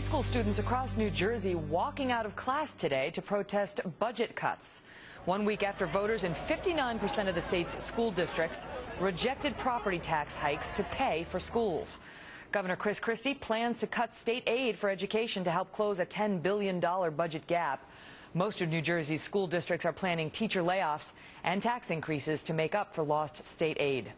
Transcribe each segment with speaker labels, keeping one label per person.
Speaker 1: school students across New Jersey walking out of class today to protest budget cuts. 1 week after voters in 59% of the state's school districts rejected property tax hikes to pay for schools. Governor Chris Christie plans to cut state aid for education to help close a $10 billion budget gap. Most of New Jersey's school districts are planning teacher layoffs and tax increases to make up for lost state aid.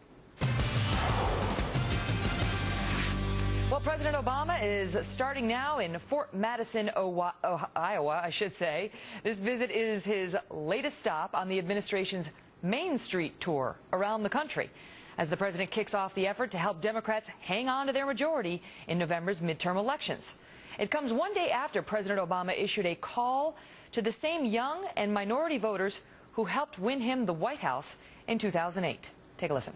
Speaker 1: Well, President Obama is starting now in Fort Madison, Iowa, I should say. This visit is his latest stop on the administration's Main Street tour around the country, as the president kicks off the effort to help Democrats hang on to their majority in November's midterm elections. It comes one day after President Obama issued a call to the same young and minority voters who helped win him the White House in 2008. Take a listen.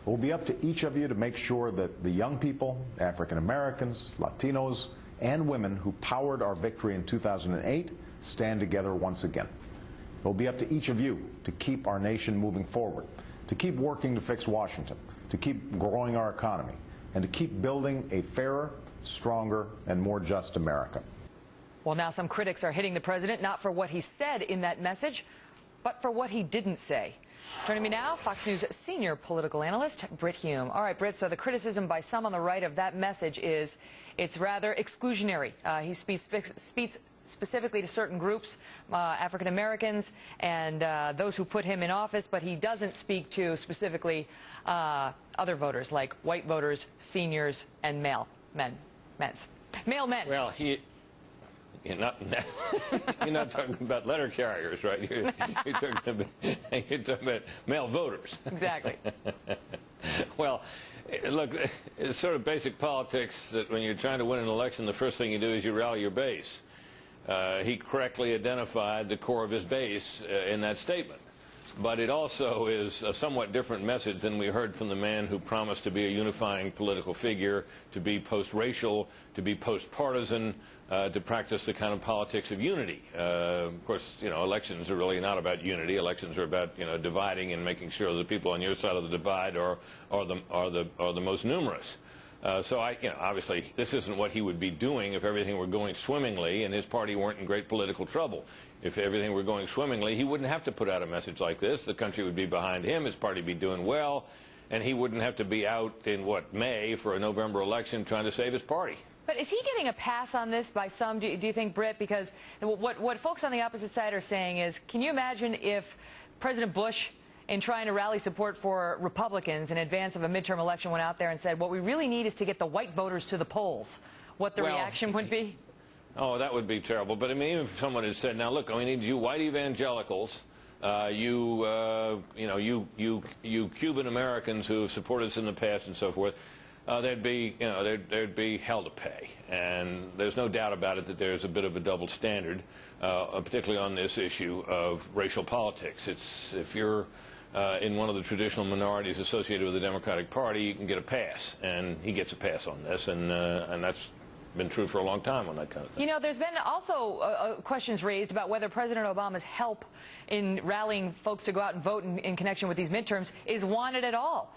Speaker 2: It will be up to each of you to make sure that the young people, African Americans, Latinos, and women who powered our victory in 2008 stand together once again. It will be up to each of you to keep our nation moving forward, to keep working to fix Washington, to keep growing our economy, and to keep building a fairer, stronger, and more just America.
Speaker 1: Well, now some critics are hitting the president not for what he said in that message, but for what he didn't say. Joining me now, Fox News senior political analyst Brit Hume. All right, Brit, so the criticism by some on the right of that message is it's rather exclusionary. He speaks specifically to certain groups, African Americans and those who put him in office, but he doesn't speak to specifically other voters like white voters, seniors, and male men.
Speaker 3: Well, you're not talking about letter carriers, right? You're talking about male voters.
Speaker 1: Exactly.
Speaker 3: Well, look, it's sort of basic politics that when you're trying to win an election, the first thing you do is you rally your base. He correctly identified the core of his base in that statement. But it also is a somewhat different message than we heard from the man who promised to be a unifying political figure, to be post-racial, to be post-partisan, to practice the kind of politics of unity. Of course, elections are really not about unity. Elections are about, dividing and making sure the people on your side of the divide are the most numerous. So obviously, this isn't what he would be doing if everything were going swimmingly and his party weren't in great political trouble. If everything were going swimmingly, he wouldn't have to put out a message like this. The country would be behind him, his party would be doing well, and he wouldn't have to be out in, May for a November election trying to save his party.
Speaker 1: But is he getting a pass on this by some, do you think, Britt? Because what folks on the opposite side are saying is, can you imagine if President Bush, in trying to rally support for Republicans in advance of a midterm election, went out there and said, what we really need is to get the white voters to the polls, what the reaction would be?
Speaker 3: Oh, that would be terrible. But I mean, even if someone had said, now look, we need you white evangelicals, you Cuban Americans who have supported us in the past and so forth, there'd be hell to pay. And there's no doubt about it that there's a bit of a double standard, particularly on this issue of racial politics. If you're in one of the traditional minorities associated with the Democratic Party, you can get a pass, and he gets a pass on this, and that's been true for a long time on that kind of thing.
Speaker 1: There's been also questions raised about whether President Obama's help in rallying folks to go out and vote in connection with these midterms is wanted at all.